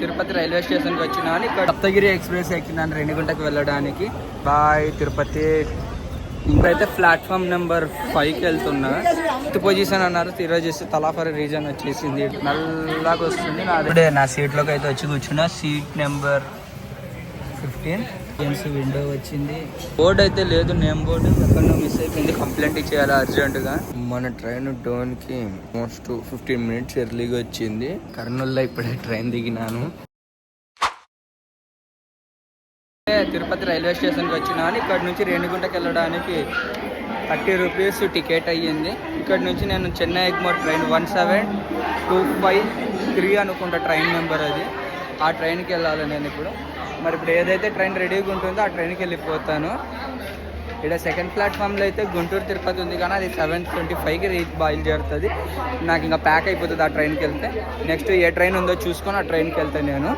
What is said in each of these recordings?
Tirupati railway స్టేషన్కి వచ్చినాను. ఇక్కడ సప్తగిరి ఎక్స్ప్రెస్ ఎక్కినాను రేణిగుంటకి వెళ్ళడానికి. బాయ్ తిరుపతి. ఇంకైతే ప్లాట్ఫామ్ నెంబర్ 5కి వెళ్తున్నా. ఫిఫ్త్ పొజిషన్ అన్నారు. ఈరోజు చేస్తే తలాఫర్ రీజన్ వచ్చేసింది, నల్లగా వస్తుంది. అదే నా సీట్లోకి అయితే వచ్చి కూర్చున్నా. Seat number 15. జెంట్స్ విండో వచ్చింది. బోర్డు అయితే లేదు, నేమ్ బోర్డు ఎక్కడో మిస్ అయిపోయింది. కంప్లైంట్ ఇచ్చేయాలి అర్జెంటుగా. మన ట్రైన్ డోన్కి మోస్ట్ 15 మినిట్స్ ఎర్లీగా వచ్చింది. కర్నూలులో ఇప్పుడే ట్రైన్ దిగినాను. తిరుపతి రైల్వే స్టేషన్కి వచ్చినాను. ఇక్కడ నుంచి రేణిగుంటకి వెళ్ళడానికి 30 రూపీస్ టికెట్ అయ్యింది. ఇక్కడ నుంచి నేను చెన్నై ఎగ్మోర్ ట్రైన్ 17253 అనుకుంటా ట్రైన్ నెంబర్ అది. ఆ ట్రైన్కి వెళ్ళాలి నేను ఇప్పుడు. మరి ఇప్పుడు ఏదైతే ట్రైన్ రెడీగా ఉంటుందో ఆ ట్రైన్కి వెళ్ళిపోతాను. ఇక్కడ సెకండ్ ప్లాట్ఫామ్లో అయితే గుంటూరు తిరుపతి ఉంది, కానీ అది 7:25కి బయలుదేరుతుంది. నాకు ఇంకా ప్యాక్ అయిపోతుంది ఆ ట్రైన్కి వెళ్తే. నెక్స్ట్ ఏ ట్రైన్ ఉందో చూసుకొని ఆ ట్రైన్కి వెళ్తాను నేను.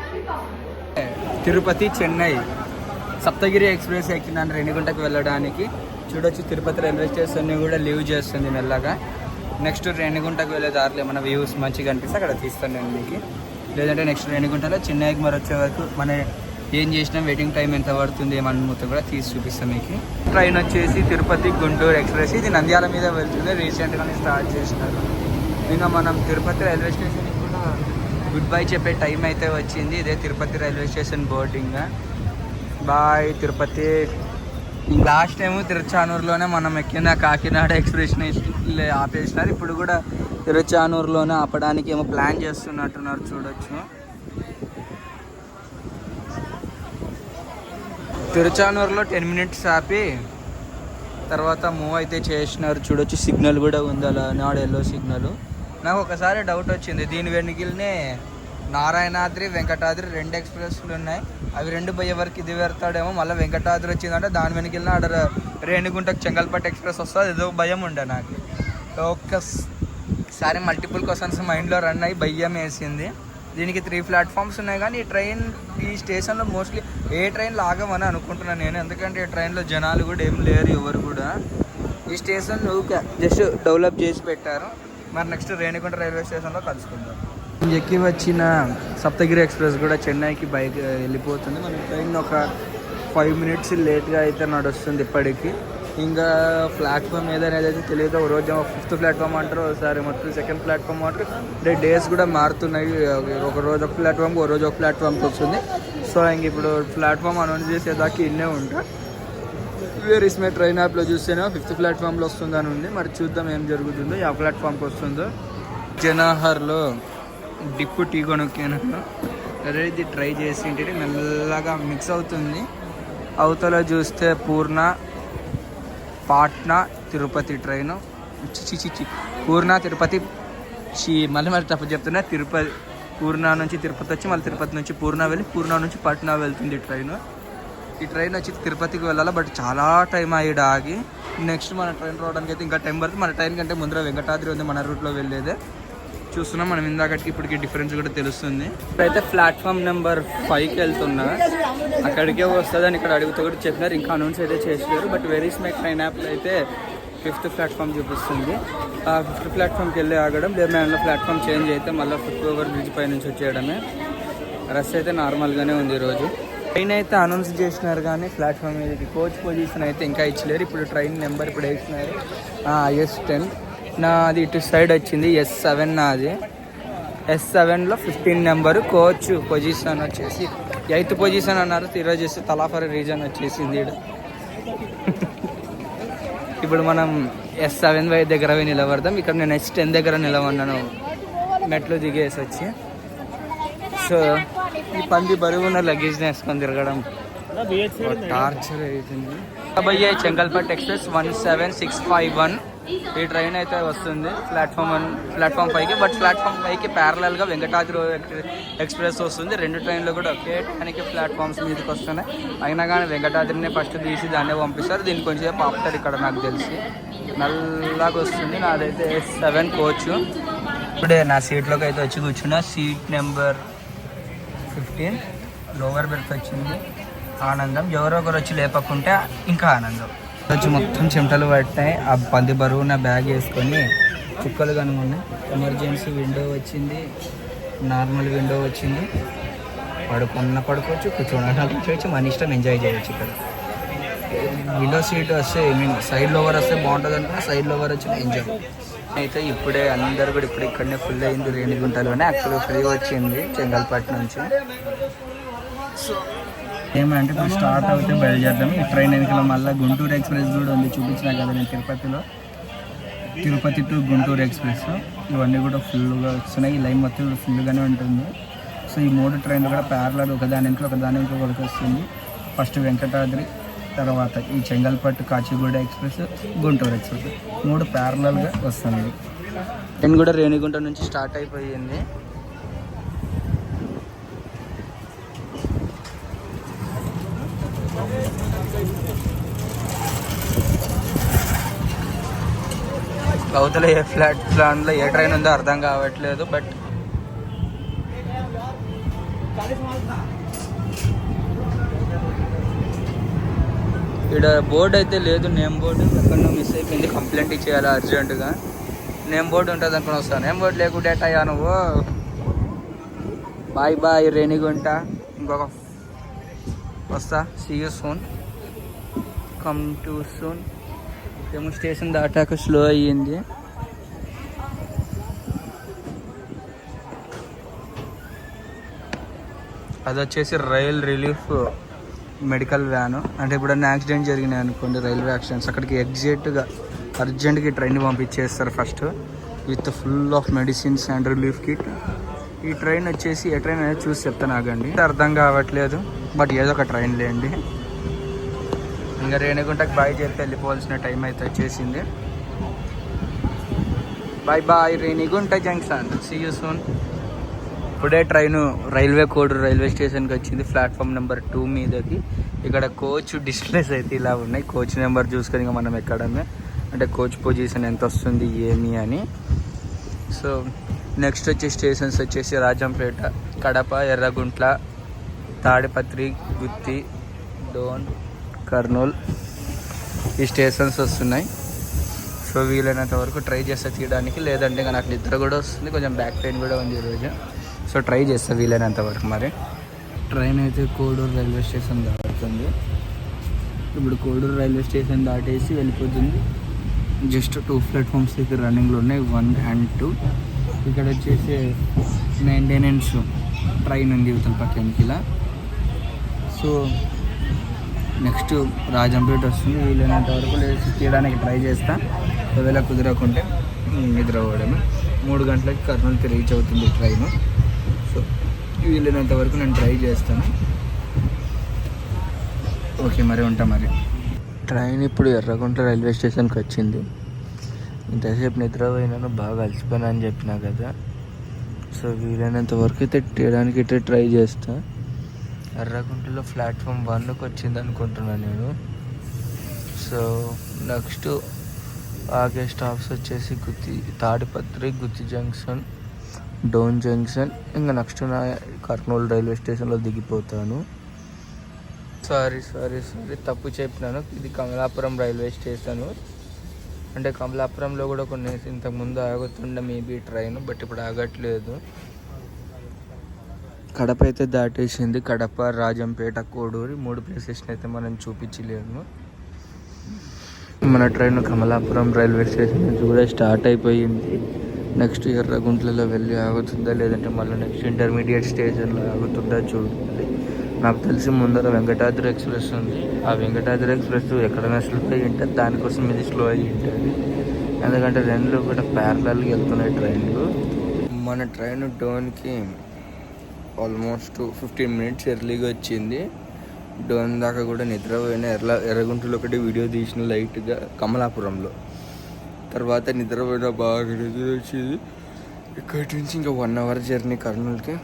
తిరుపతి చెన్నై సప్తగిరి ఎక్స్ప్రెస్ ఎక్కినాను రేణిగుంటకి వెళ్ళడానికి. చూడొచ్చు తిరుపతి రైల్వే స్టేషన్ కూడా లీవ్ చేస్తుంది మెల్లగా. నెక్స్ట్ రేణిగుంటకు వెళ్ళే దారిలో ఏమైనా వ్యూస్ మంచిగా అనిపిస్తే అక్కడ తీస్తాను నేను మీకు. లేదంటే నెక్స్ట్ రేణిగుంటలో చెన్నై ఎగ్మోర్ వచ్చే వరకు మన ఏం చేసినా వెయిటింగ్ టైం ఎంత పడుతుంది ఏమన్నా మొత్తం కూడా తీసి చూపిస్తాం మీకు. ట్రైన్ వచ్చేసి తిరుపతి గుంటూరు ఎక్స్ప్రెస్. ఇది నంద్యాల మీద వెళ్తుంది, రీసెంట్గానే స్టార్ట్ చేసినారు. ఇంకా మనం తిరుపతి రైల్వే స్టేషన్కి కూడా గుడ్ బై చెప్పే టైం అయితే వచ్చింది. ఇదే Tirupati railway station boarding. Bye Tirupati. Last time తిరుచానూరులోనే మనం ఎక్కిన కాకినాడ ఎక్స్ప్రెస్ని ఆపేసినారు. ఇప్పుడు కూడా తిరుచానూరులోనే ఆపడానికి ఏమో ప్లాన్ చేస్తున్నట్టున్నారు. చూడొచ్చు తిరుచానూరులో 10 మినిట్స్ ఆపి తర్వాత మూవ్ అయితే చేసినారు. చూడొచ్చు సిగ్నల్ కూడా ఉంది అలా, నాడు ఎల్లో సిగ్నల్. నాకు ఒకసారి డౌట్ వచ్చింది, దీని వెనుకలనే నారాయణాద్రి వెంకటాద్రి 2 ఎక్స్ప్రెస్లు ఉన్నాయి. అవి 2 పోయే వరకు ఇది పెడతాడేమో. మళ్ళీ వెంకటాద్రి వచ్చిందంటే దాని వెనుకలనే ఆడ రేణిగుంటకు చెంగల్పట్టు ఎక్స్ప్రెస్ వస్తుంది. ఏదో భయం ఉండే నాకు. ఒక్కసారి మల్టిపుల్ క్వశ్చన్స్ మైండ్లో రన్ అయ్యి భయం వేసింది. దీనికి 3 ప్లాట్ఫామ్స్ ఉన్నాయి, కానీ ఈ స్టేషన్లో మోస్ట్లీ ఏ ట్రైన్లు ఆగమని అనుకుంటున్నాను నేను. ఎందుకంటే ఈ ట్రైన్లో జనాలు కూడా ఏం లేరు, ఎవరు కూడా. ఈ స్టేషన్ జస్ట్ డెవలప్ చేసి పెట్టారు. మరి నెక్స్ట్ రేణిగుంట రైల్వే స్టేషన్లో కలుసుకుందాం. ఎక్కి వచ్చిన సప్తగిరి ఎక్స్ప్రెస్ కూడా చెన్నైకి బైక్ వెళ్ళిపోతుంది. మన ట్రైన్ ఒక 5 మినిట్స్ లేట్గా అయితే నడుస్తుంది ఇప్పటికి. ఇంకా ప్లాట్ఫామ్ ఏదైతే తెలియదు. ఒక రోజు 5th ప్లాట్ఫామ్ అంటారు, ఒకసారి మొత్తం 2nd ప్లాట్ఫామ్ అంటారు. డేస్ కూడా మారుతున్నాయి. ఒక రోజు ఒక ప్లాట్ఫామ్కి, ఒక రోజు ఒక ప్లాట్ఫామ్కి వస్తుంది. సో ఇంక ఇప్పుడు ప్లాట్ఫామ్ అనౌన్స్ చేసేదాకా ఇన్నే ఉంటా. వేర్ ఇస్ మై ట్రైన్ యాప్లో చూస్తేనే 5th ప్లాట్ఫామ్లో వస్తుందని ఉంది. మరి చూద్దాం ఏం జరుగుతుందో, ఆ ప్లాట్ఫామ్కి వస్తుందో. జనాహర్లో డిప్పు టీ కొనుక్కాను. అదే ఇది ట్రై చేసి ఏంటంటే మెల్లగా మిక్స్ అవుతుంది. అవతల చూస్తే పూర్ణ పాట్నా తిరుపతి ట్రైను. పూర్ణ తిరుపతి మళ్ళీ తప్పు చెప్తున్నా. తిరుపతి పూర్ణ నుంచి తిరుపతి వచ్చి మళ్ళీ తిరుపతి నుంచి పూర్ణ వెళ్ళి పూర్ణ నుంచి పాట్నా వెళ్తుంది ట్రైను. ఈ ట్రైన్ వచ్చి తిరుపతికి వెళ్ళాలి, బట్ చాలా టైం అయ్యాడు ఆగి. నెక్స్ట్ మన ట్రైన్ రావడానికి అయితే ఇంకా టైం పడుతుంది. మన ట్రైన్ కంటే ముందర వెంకటాద్రి ఉంది మన రూట్లో వెళ్ళేదే. చూస్తున్నాం మనం ఇందాకటికి ఇప్పటికి డిఫరెన్స్ కూడా తెలుస్తుంది. ఇప్పుడైతే ప్లాట్ఫామ్ నెంబర్ 5కి వెళ్తున్నా. అక్కడికే వస్తుందని ఇక్కడ అడుగుతూ కూడా చెప్పినారు. ఇంకా అనౌన్స్ అయితే చేసినారు. బట్ వెరీ స్మెక్ ట్రైన్ యాప్లో అయితే 5th ప్లాట్ఫామ్ చూపిస్తుంది. ఆ 5th ప్లాట్ఫామ్కి వెళ్ళి ఆగడం, లేదా ప్లాట్ఫామ్ చేంజ్ అయితే మళ్ళీ ఫుట్ఓవర్ బ్రిడ్జ్ పై నుంచి వచ్చేయడమే. రష్ అయితే నార్మల్గానే ఉంది ఈరోజు. ట్రైన్ అయితే అనౌన్స్ చేసినారు, కానీ ప్లాట్ఫామ్ మీద కోచ్ పొజిషన్ అయితే ఇంకా ఇచ్చలేరు. ఇప్పుడు ట్రైన్ నెంబర్ ఇప్పుడు వేసినారు S10. నాది ఇటు సైడ్ వచ్చింది S7 నాది. S7లో 15 నెంబరు. కోచ్ పొజిషన్ వచ్చేసి 8th పొజిషన్ అన్నారు. ఈరోజు చేస్తే తలాఫర్ రీజన్ వచ్చేసింది. ఇప్పుడు మనం S7 దగ్గర నిలబడదాం. ఇక్కడ నేను S10 దగ్గర నిలబడినాను మెట్లు దిగేసి వచ్చి. సో ఈ పంది బరువున్న లగేజ్ని వేసుకొని తిరగడం టార్చర్ అవుతుంది. భయ్య చెంగల్పట్టు ఎక్స్ప్రెస్ 17651 ఈ ట్రైన్ అయితే వస్తుంది ప్లాట్ఫామ్ 5కి. బట్ ప్లాట్ఫామ్ 5కి ప్యారలల్గా వెంకటాద్రి ఎక్స్ప్రెస్ వస్తుంది. 2 ట్రైన్లు కూడా ఒకే టైంకి ప్లాట్ఫామ్స్ మీదకి వస్తున్నాయి. అయినా కానీ వెంకటాద్రిని ఫస్ట్ తీసి దాన్నే పంపిస్తారు. దీన్ని కొంచెం ఆపుతారు ఇక్కడ నాకు తెలిసి. నల్లగా వస్తుంది. నాదైతే S7 కోచ్. ఇప్పుడే నా సీట్లోకి అయితే వచ్చి కూర్చున్నా. సీట్ నెంబర్ 15 లోవర్ బెర్త్ వచ్చింది. ఆనందం. ఎవరో ఒకరు వచ్చి లేపకుంటే ఇంకా ఆనందం. వచ్చి మొత్తం చెమటలు పట్టాయి. ఆ పంది బరువు నా బ్యాగ్ వేసుకొని చుక్కలు కనుగొన్నాయి. ఎమర్జెన్సీ విండో వచ్చింది, నార్మల్ విండో వచ్చింది. పడుకోవచ్చు, కూర్చోవచ్చు, మన ఇష్టం ఎంజాయ్ చేయొచ్చు. ఇక్కడ విండో సీట్ వస్తే సైడ్ లోవర్ వస్తే బాగుంటుంది అనుకున్నా, సైడ్ లోవర్ వచ్చిన ఎంజాయ్ అయితే. ఇప్పుడే అందరు కూడా ఇప్పుడు ఇక్కడనే ఫుల్ అయింది రేణిగుంటలోనే. యాక్చువల్గా ఫ్రీ వచ్చింది చెంగల్పట్టు నుంచి. సో ఏమంటే ఇప్పుడు స్టార్ట్ అవుతే బయలుదేరదాం. ఈ ట్రైన్ వెనకాల మళ్ళీ గుంటూరు ఎక్స్ప్రెస్ కూడా ఉంది, చూపించినా కదా నేను తిరుపతిలో. తిరుపతి టు గుంటూరు ఎక్స్ప్రెస్ ఇవన్నీ కూడా ఫుల్గా వస్తున్నాయి. ఈ లైన్ మొత్తం కూడా ఫుల్గానే ఉంటుంది. సో ఈ 3 ట్రైన్లు కూడా ప్యారలర్ ఒకదాని ఒకరికి వస్తుంది. ఫస్ట్ వెంకటాద్రి, తర్వాత ఈ చెంగల్పట్టు కాచిగూడ ఎక్స్ప్రెస్, గుంటూరు ఎక్స్ప్రెస్ 3 ప్యారలల్గా వస్తుంది. ట్రైన్ కూడా రేణిగుంట నుంచి స్టార్ట్ అయిపోయింది. అవతల ఏ ప్లాన్లో ఏ ట్రైన్ ఉందో అర్థం కావట్లేదు. బట్ ఇక్కడ బోర్డు అయితే లేదు, నేమ్ బోర్డు ఎక్కడో మిస్ అయిపోయింది. కంప్లైంట్ ఇచ్చేయాలి అర్జెంటుగా. నేమ్ బోర్డు ఉంటుంది అనుకుని వస్తాను, నేమ్ బోర్డు లేకుంటే అయ్యా నువ్వు. బాయ్ రేణిగుంట. ఇంకొక వస్తా. See you soon, come to soon. ఏమో స్టేషన్ దాటాక స్లో అయ్యింది. అది వచ్చేసి రైల్ రిలీఫ్ మెడికల్ వ్యాను. అంటే ఇప్పుడన్నా యాక్సిడెంట్ జరిగినాయి అనుకోండి, రైల్వే యాక్సిడెంట్స్, అక్కడికి ఎగ్జాక్ట్గా అర్జెంట్గా ట్రైన్ పంపించేస్తారు first with full of medicines and relief kit. ఈ ట్రైన్ వచ్చేసి ఏ ట్రైన్ అనేది చూసి చెప్తాను ఆగండి. అర్థం కావట్లేదు బట్ ఏదో ఒక ట్రైన్ లేండి. ఇంకా రేణిగుంటకి బాయ్ చెప్పి వెళ్ళిపోవాల్సిన టైం అయితే వచ్చేసింది. Bye Renigunta junction, see you soon. ఇప్పుడే ట్రైను రైల్వే కోడూరు రైల్వే స్టేషన్కి వచ్చింది, ప్లాట్ఫామ్ నెంబర్ 2 మీదకి. ఇక్కడ కోచ్ డిస్ప్లేస్ అయితే ఇలా ఉన్నాయి. కోచ్ నెంబర్ చూసుకొని ఇంకా మనం ఎక్కడమే, అంటే కోచ్ పొజిషన్ ఎంత వస్తుంది ఏమి అని. సో నెక్స్ట్ వచ్చే స్టేషన్స్ వచ్చేసి రాజంపేట, కడప, ఎర్రగుంట్ల, తాడిపత్రి, గుత్తి, డోన్, కర్నూలు ఈ స్టేషన్స్ వస్తున్నాయి. సో వీలైనంత వరకు ట్రై చేస్తా తీయడానికి, లేదంటే ఇంకా నాకు నిద్ర కూడా వస్తుంది, కొంచెం బ్యాక్ పెయిన్ కూడా ఉంది ఈరోజు. సో ట్రై చేస్తా వీలైనంత వరకు. మరి ట్రైన్ అయితే కోడూరు రైల్వే స్టేషన్ దాటుతుంది. ఇప్పుడు కోడూరు రైల్వే స్టేషన్ దాటేసి వెళ్ళిపోతుంది. జస్ట్ 2 ప్లాట్ఫామ్స్ అయితే రన్నింగ్లో ఉన్నాయి, 1 and 2. ఇక్కడ వచ్చేసి మెయింటెనెన్స్ ట్రైన్ ఉంది ఇవతల పక్కనకి ఇలా. సో నెక్స్ట్ రాజంపేట వస్తుంది. వీలైనంత వరకు లేచి తీయడానికి ట్రై చేస్తా, ఒకవేళ కుదరకుంటే నిద్రపోవడమే. 3 గంటలకి కర్నూలుకి రీచ్ అవుతుంది ట్రైను. సో వీలైనంత వరకు నేను ట్రై చేస్తాను. ఓకే మరి ఉంటా. మరి ట్రైన్ ఇప్పుడు ఎర్రగుంట రైల్వే స్టేషన్కి వచ్చింది. ఇంతసేపు నిద్రపోయినాను, బాగా అలసిపోయినా అని చెప్పినా కదా. సో వీలైనంత వరకు అయితే తీయడానికి అయితే ట్రై చేస్తా. ఎర్రగుంటలో ప్లాట్ఫామ్ 1కి వచ్చింది అనుకుంటున్నాను నేను. సో నెక్స్ట్ ఆగే స్టాప్స్ వచ్చేసి గుత్తి, తాడిపత్రి, గుత్తి జంక్షన్, డోన్ జంక్షన్. ఇంకా నెక్స్ట్ నా కర్నూలు రైల్వే స్టేషన్లో దిగిపోతాను. సారీ తప్పు చెప్పినాను. ఇది కమలాపురం రైల్వే స్టేషను. అంటే కమలాపురంలో కూడా కొన్ని ఇంతకుముందు ఆగుతుండే మేబీ ట్రైన్, బట్ ఇప్పుడు ఆగట్లేదు. కడప అయితే దాటేసింది. కడప, రాజంపేట, కోడూరు 3 ప్లేసెస్ని అయితే మనం చూపించలేము. మన ట్రైన్ కమలాపురం రైల్వే స్టేషన్ నుంచి కూడా స్టార్ట్ అయిపోయింది. నెక్స్ట్ ఎర్రగుంట్లలో వెళ్ళి ఆగుతుందా, లేదంటే మళ్ళీ నెక్స్ట్ ఇంటర్మీడియట్ స్టేషన్లో ఆగుతుందా చూడాలి. నాకు తెలిసి ముందర వెంకటాద్రి ఎక్స్ప్రెస్ ఉంది. ఆ వెంకటాద్రి ఎక్స్ప్రెస్ ఎక్కడైనా స్లో అయ్యి ఉంటుంది, దానికోసం ఇది స్లో అయ్యి ఉంటుంది. ఎందుకంటే 2 కూడా ప్యారలల్గా వెళ్తున్నాయి ట్రైన్లు. మన ట్రైన్ డోన్కి ఆల్మోస్ట్ 15 minutes ఎర్లీగా వచ్చింది. డోన్ దాకా కూడా నిద్రపోయినా. ఎర్రగుంటలో ఒకటి వీడియో తీసిన లైట్గా కమలాపురంలో. తర్వాత నిద్రపోయినా బాగా నిద్ర వచ్చింది. ఇక్కడి నుంచి ఇంకా 1 hour జర్నీ కర్నూలుకి.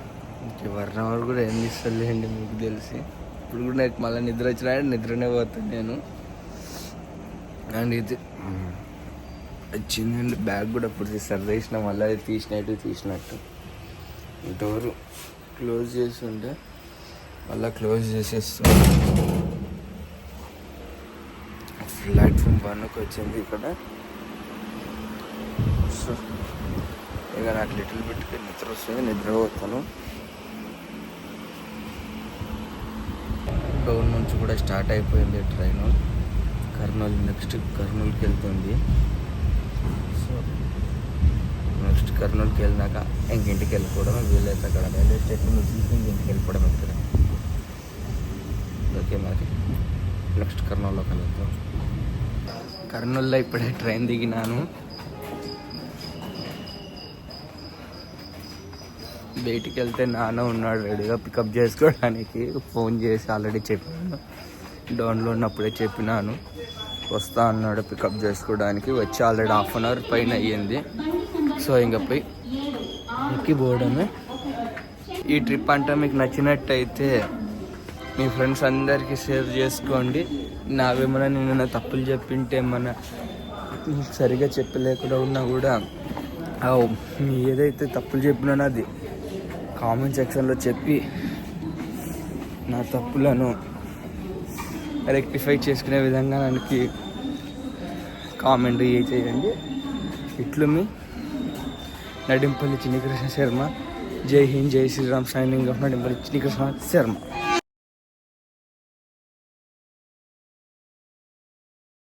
ఇంకా 1 hour కూడా ఏం తీస్తలేండి మీకు తెలిసి. ఇప్పుడు కూడా నాకు మళ్ళీ నిద్ర వచ్చినా నిద్రనే పోతాను నేను. అండ్ ఇది వచ్చిందండి. బ్యాగ్ కూడా ఇప్పుడు సర్దేసిన, మళ్ళీ అది తీసినట్టు. డోరు క్లోజ్ చేసి ఉంటే మళ్ళీ క్లోజ్ చేసేస్తాం. ప్లాట్ఫామ్ 1కి వచ్చింది ఇక్కడ. సో ఇక నాకు లిటిల్ బిట్కి నిద్ర వస్తుంది, నిద్రపోతాను. నుంచి కూడా స్టార్ట్ అయిపోయింది ట్రైన్. కర్నూలు నెక్స్ట్ కర్నూలుకి వెళ్తుంది. సో నెక్స్ట్ కర్నూలుకి వెళ్ళినాక ఇంకింటికి వెళ్ళిపోవడం, వీళ్ళైతే అక్కడ రైల్వే స్టేషన్ చూసి ఇంటికి వెళ్ళిపోవడం ఇక్కడ. ఓకే మరి నెక్స్ట్ కర్నూలులో కలుద్దాం. కర్నూలులో ఇప్పుడే ట్రైన్ దిగినాను. బయటికి వెళ్తే నాన్న ఉన్నాడు రెడీగా పికప్ చేసుకోవడానికి. ఫోన్ చేసి ఆల్రెడీ చెప్పాను, డౌన్లో ఉన్నప్పుడే చెప్పినాను వస్తా అన్నాడు పికప్ చేసుకోవడానికి. వచ్చి ఆల్రెడీ 1/2 అవర్ పైన అయ్యింది. సో ఇంకా పోయి ఎక్కిపోవడమే. ఈ ట్రిప్ అంటే మీకు నచ్చినట్టయితే మీ ఫ్రెండ్స్ అందరికీ షేర్ చేసుకోండి. నావేమైనా నేను తప్పులు చెప్పింటే ఏమన్నా సరిగా చెప్పలేకుండా ఉన్నా కూడా ఏదైతే తప్పులు చెప్పినానో అది కామెంట్ సెక్షన్లో చెప్పి నా తప్పులను రెక్టిఫై చేసుకునే విధంగా నాకు కామెంట్ చేయండి. ఇట్లు మీ నడింపల్లి చిన్ని కృష్ణ శర్మ. జై హింద్, జై శ్రీరామ్. Signing off Nadimpalli Chinni Krishna Sharma.